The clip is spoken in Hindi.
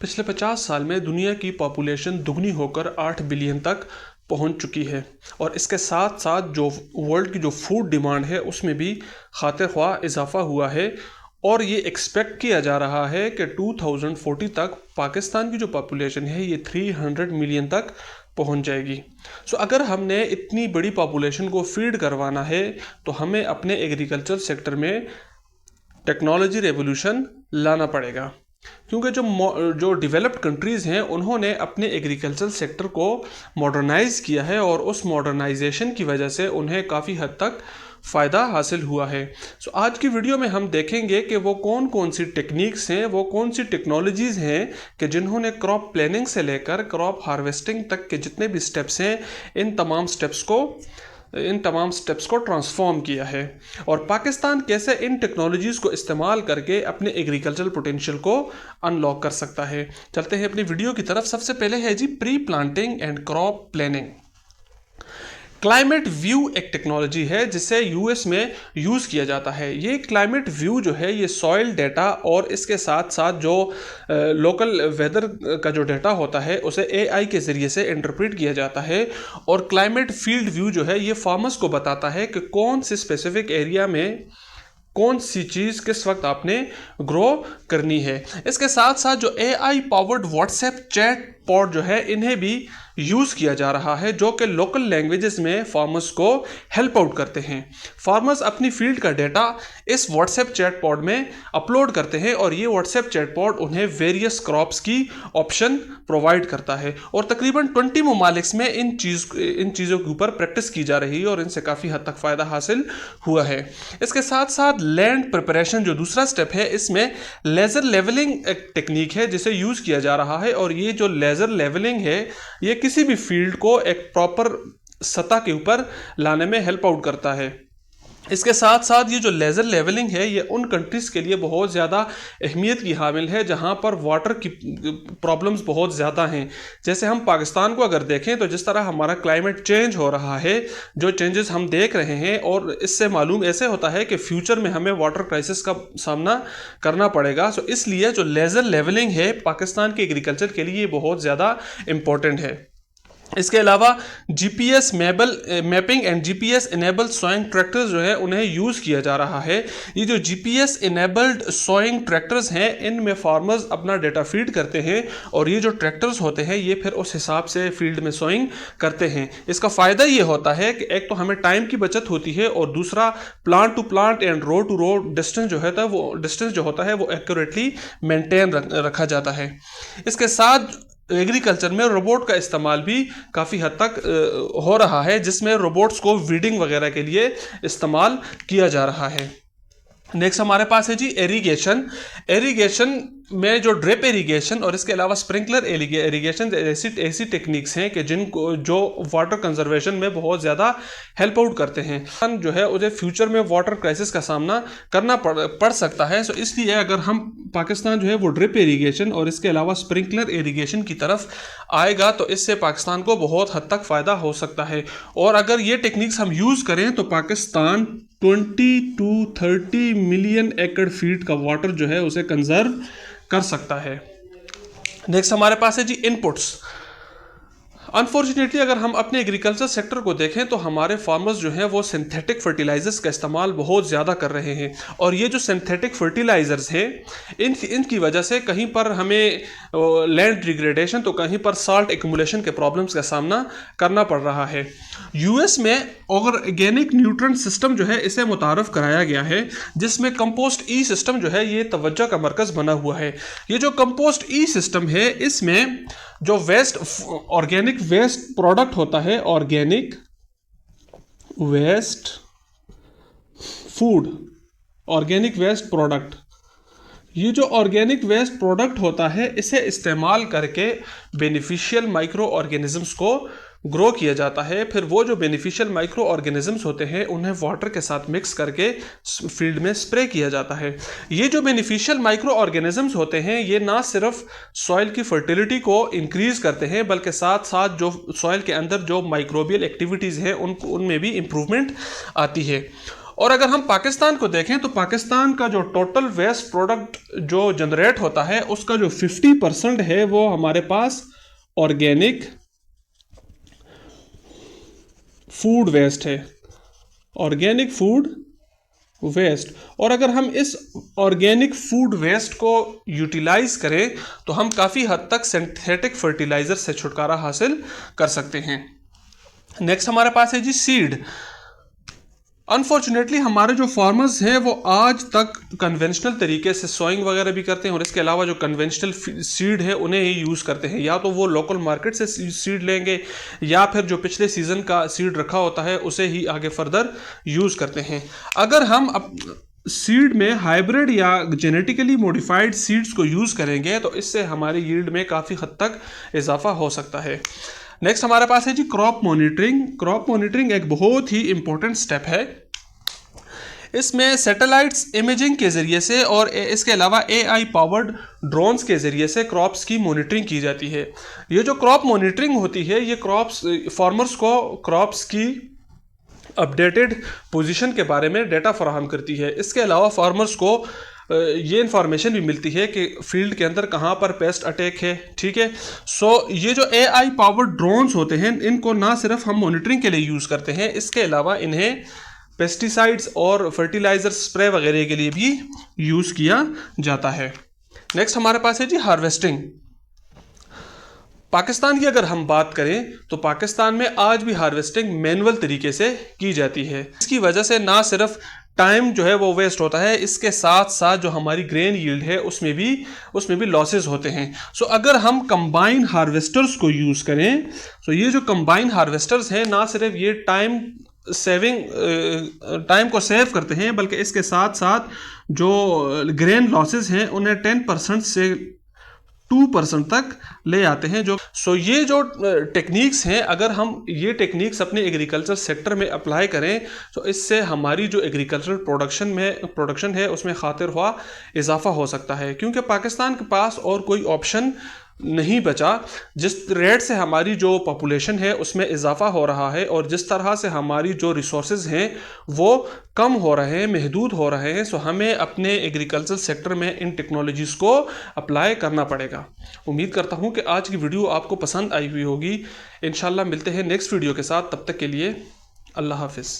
पिछले 50 साल में दुनिया की पॉपुलेशन दुगनी होकर 8 बिलियन तक पहुंच चुकी है और इसके साथ साथ जो वर्ल्ड की जो फूड डिमांड है उसमें भी खातिर ख्वाह इजाफा हुआ है और ये एक्सपेक्ट किया जा रहा है कि 2040 तक पाकिस्तान की जो पॉपुलेशन है ये 300 मिलियन तक पहुंच जाएगी। अगर हमने इतनी बड़ी पॉपुलेशन को फीड करवाना है तो हमें अपने एग्रीकल्चर सेक्टर में टेक्नोलॉजी रेवोल्यूशन लाना पड़ेगा, क्योंकि जो डेवलप्ड कंट्रीज़ हैं उन्होंने अपने एग्रीकल्चर सेक्टर को मॉडर्नाइज़ किया है और उस मॉडर्नाइजेशन की वजह से उन्हें काफ़ी हद तक फ़ायदा हासिल हुआ है। आज की वीडियो में हम देखेंगे कि वो कौन कौन सी टेक्निक्स हैं, वो कौन सी टेक्नोलॉजीज़ हैं कि जिन्होंने क्रॉप प्लानिंग से लेकर क्रॉप हार्वेस्टिंग तक के जितने भी स्टेप्स हैं इन तमाम स्टेप्स को ट्रांसफॉर्म किया है और पाकिस्तान कैसे इन टेक्नोलॉजीज़ को इस्तेमाल करके अपने एग्रीकल्चरल पोटेंशियल को अनलॉक कर सकता है। चलते हैं अपनी वीडियो की तरफ। सबसे पहले है जी pre planting and crop planning. Climate view एक टेक्नोलॉजी है जिसे यूएस में यूज़ किया जाता है। ये क्लाइमेट व्यू जो है ये सॉइल डेटा और इसके साथ साथ जो लोकल वेदर का जो डेटा होता है उसे एआई के ज़रिए से इंटरप्रेट किया जाता है और क्लाइमेट फील्ड व्यू जो है ये फार्मर्स को बताता है कि कौन से स्पेसिफिक एरिया में कौन सी चीज़ किस वक्त आपने ग्रो करनी है। इसके साथ साथ जो AI powered WhatsApp chat pod जो है इन्हें भी यूज़ किया जा रहा है जो कि लोकल लैंग्वेजेस में फार्मर्स को हेल्प आउट करते हैं। फार्मर्स अपनी फील्ड का डेटा इस व्हाट्सएप चैट पॉड में अपलोड करते हैं और ये व्हाट्सएप चैट पॉड उन्हें वेरियस क्रॉप्स की ऑप्शन प्रोवाइड करता है और तकरीबन 20 ममालिक में इन चीज़ों के ऊपर प्रैक्टिस की जा रही है और इनसे काफ़ी हद तक फ़ायदा हासिल हुआ है। इसके साथ साथ लैंड प्रिपरेशन जो दूसरा स्टेप है इसमें लेज़र लेवलिंग एक टेक्निक है जिसे यूज़ किया जा रहा है और ये जो लेज़र लेवलिंग है ये किसी भी फील्ड को एक प्रॉपर सतह के ऊपर लाने में हेल्प आउट करता है। इसके साथ साथ ये जो लेज़र लेवलिंग है ये उन कंट्रीज़ के लिए बहुत ज़्यादा अहमियत की हामिल है जहाँ पर वाटर की प्रॉब्लम्स बहुत ज़्यादा हैं। जैसे हम पाकिस्तान को अगर देखें तो जिस तरह हमारा क्लाइमेट चेंज हो रहा है, जो चेंजेस हम देख रहे हैं और इससे मालूम ऐसे होता है कि फ्यूचर में हमें वाटर क्राइसिस का सामना करना पड़ेगा। इसलिए जो लेज़र लेवलिंग है पाकिस्तान के एग्रीकल्चर के लिए बहुत ज़्यादा इम्पोर्टेंट है। इसके अलावा GPS mapping and GPS enable sowing tractors जो है उन्हें यूज़ किया जा रहा है। ये जो जीपीएस इनेबल्ड सोइंग ट्रैक्टर्स हैं इनमें फार्मर्स अपना डेटा फीड करते हैं और ये जो ट्रैक्टर्स होते हैं ये फिर उस हिसाब से फील्ड में सोइंग करते हैं। इसका फ़ायदा ये होता है कि एक तो हमें टाइम की बचत होती है और दूसरा plant to plant and road to road distance जो होता है वो एक्यूरेटली मेंटेन रखा जाता है। इसके साथ एग्रीकल्चर में रोबोट का इस्तेमाल भी काफ़ी हद तक हो रहा है जिसमें रोबोट्स को वीडिंग वगैरह के लिए इस्तेमाल किया जा रहा है। नेक्स्ट हमारे पास है जी एरीगेशन में जो ड्रिप इरीगेशन और इसके अलावा स्प्रिंकलर इरीगेशन ऐसी टेक्निक्स हैं कि जो वाटर कंजर्वेशन में बहुत ज़्यादा हेल्प आउट करते हैं। जो है उसे फ्यूचर में वाटर क्राइसिस का सामना करना पड़ सकता है। इसलिए अगर हम पाकिस्तान जो है वो ड्रिप इरीगेशन और इसके अलावा स्प्रिंकलर इरीगेशन की तरफ आएगा तो इससे पाकिस्तान को बहुत हद तक फ़ायदा हो सकता है और अगर ये टेक्निक्स हम यूज़ करें तो पाकिस्तान 20 to 30 मिलियन एकड़ फीट का वाटर जो है उसे कंजर्व कर सकता है। नेक्स्ट हमारे पास है जी इनपुट्स। अनफॉर्चुनेटली अगर हम अपने एग्रीकल्चर सेक्टर को देखें तो हमारे फार्मर्स जो हैं वो सिंथेटिक फर्टिलाइजर्स का इस्तेमाल बहुत ज़्यादा कर रहे हैं और ये जो सिंथेटिक फर्टिलाइजर्स हैं इनकी वजह से कहीं पर हमें लैंड डिग्रेडेशन तो कहीं पर साल्ट एक्यूमुलेशन के प्रॉब्लम्स का सामना करना पड़ रहा है। यूएस में ऑर्गेनिक न्यूट्रिएंट सिस्टम जो है इसे मुतारफ़ कराया गया है जिसमें कंपोस्ट ई सिस्टम जो है ये तवज्जो का मरकज़ बना हुआ है। ये जो कंपोस्ट ई सिस्टम है इसमें जो ऑर्गेनिक वेस्ट प्रोडक्ट होता है, ऑर्गेनिक वेस्ट प्रोडक्ट, ये जो ऑर्गेनिक वेस्ट प्रोडक्ट होता है इसे इस्तेमाल करके बेनिफिशियल माइक्रो ऑर्गेनिजम्स को ग्रो किया जाता है। फिर वो जो बेनिफिशियल माइक्रो ऑर्गेनिजम्स होते हैं उन्हें वाटर के साथ मिक्स करके फील्ड में स्प्रे किया जाता है। ये जो बेनिफिशियल माइक्रो ऑर्गेनिजम्स होते हैं ये ना सिर्फ सॉइल की फर्टिलिटी को इंक्रीज़ करते हैं बल्कि साथ साथ जो सॉइल के अंदर जो माइक्रोबियल एक्टिविटीज़ हैं उनमें भी इम्प्रूवमेंट आती है। और अगर हम पाकिस्तान को देखें तो पाकिस्तान का जो टोटल वेस्ट प्रोडक्ट जो जनरेट होता है उसका जो 50% है वो हमारे पास ऑर्गेनिक फूड वेस्ट है, ऑर्गेनिक फूड वेस्ट। और अगर हम इस ऑर्गेनिक फूड वेस्ट को यूटिलाइज करें तो हम काफ़ी हद तक सिंथेटिक फर्टिलाइजर से छुटकारा हासिल कर सकते हैं। नेक्स्ट हमारे पास है जी सीड। अनफॉर्चुनेटली हमारे जो फार्मर्स हैं वो आज तक कन्वेंशनल तरीके से सोइंग वगैरह भी करते हैं और इसके अलावा जो कन्वेंशनल सीड है उन्हें ही यूज़ करते हैं। या तो वो लोकल मार्केट से सीड लेंगे या फिर जो पिछले सीज़न का सीड रखा होता है उसे ही आगे फर्दर यूज़ करते हैं। अगर हम सीड में हाइब्रिड या जेनेटिकली मॉडिफाइड सीड्स को यूज़ करेंगे तो इससे हमारी यील्ड में काफ़ी हद तक इजाफा हो सकता है। नेक्स्ट हमारे पास है जी क्रॉप मॉनिटरिंग। क्रॉप मॉनिटरिंग एक बहुत ही इंपॉर्टेंट स्टेप है। इसमें सैटेलाइट्स इमेजिंग के ज़रिए से और इसके अलावा AI पावर्ड ड्रोन्स के ज़रिए से क्रॉप्स की मॉनिटरिंग की जाती है। ये जो क्रॉप मॉनिटरिंग होती है ये फार्मर्स को क्रॉप्स की अपडेटेड पोजीशन के बारे में डेटा फराहम करती है। इसके अलावा फार्मर्स को ये इन्फॉर्मेशन भी मिलती है कि फील्ड के अंदर कहाँ पर पेस्ट अटैक है, ठीक है। सो ये जो AI पावर्ड ड्रोन्स होते हैं इनको ना सिर्फ हम मॉनिटरिंग के लिए यूज़ करते हैं, इसके अलावा इन्हें पेस्टिसाइड्स और फर्टिलाइज़र स्प्रे वगैरह के लिए भी यूज़ किया जाता है। नेक्स्ट हमारे पास है जी हार्वेस्टिंग। पाकिस्तान की अगर हम बात करें तो पाकिस्तान में आज भी हार्वेस्टिंग मैनुअल तरीके से की जाती है। इसकी वजह से ना सिर्फ टाइम जो है वो वेस्ट होता है, इसके साथ साथ जो हमारी ग्रेन यील्ड है उसमें भी लॉसेस होते हैं। सो अगर हम कंबाइन हार्वेस्टर्स को यूज़ करें तो ये जो कंबाइन हार्वेस्टर्स हैं ना सिर्फ ये टाइम को सेव करते हैं बल्कि इसके साथ साथ जो ग्रेन लॉसेस हैं उन्हें 10% से 2% तक ले आते हैं। ये जो टेक्निक्स हैं अगर हम ये टेक्निक्स अपने एग्रीकल्चर सेक्टर में अप्लाई करें तो इससे हमारी जो एग्रीकल्चर प्रोडक्शन है उसमें खातिर हुआ इजाफा हो सकता है, क्योंकि पाकिस्तान के पास और कोई ऑप्शन नहीं बचा। जिस रेट से हमारी जो पॉपुलेशन है उसमें इजाफा हो रहा है और जिस तरह से हमारी जो रिसोर्सेज हैं वो कम हो रहे हैं, महदूद हो रहे हैं, सो हमें अपने एग्रीकल्चर सेक्टर में इन टेक्नोलॉजीज़ को अप्लाई करना पड़ेगा। उम्मीद करता हूँ कि आज की वीडियो आपको पसंद आई हुई होगी। इंशाल्लाह मिलते हैं नेक्स्ट वीडियो के साथ, तब तक के लिए अल्लाह हाफिज़।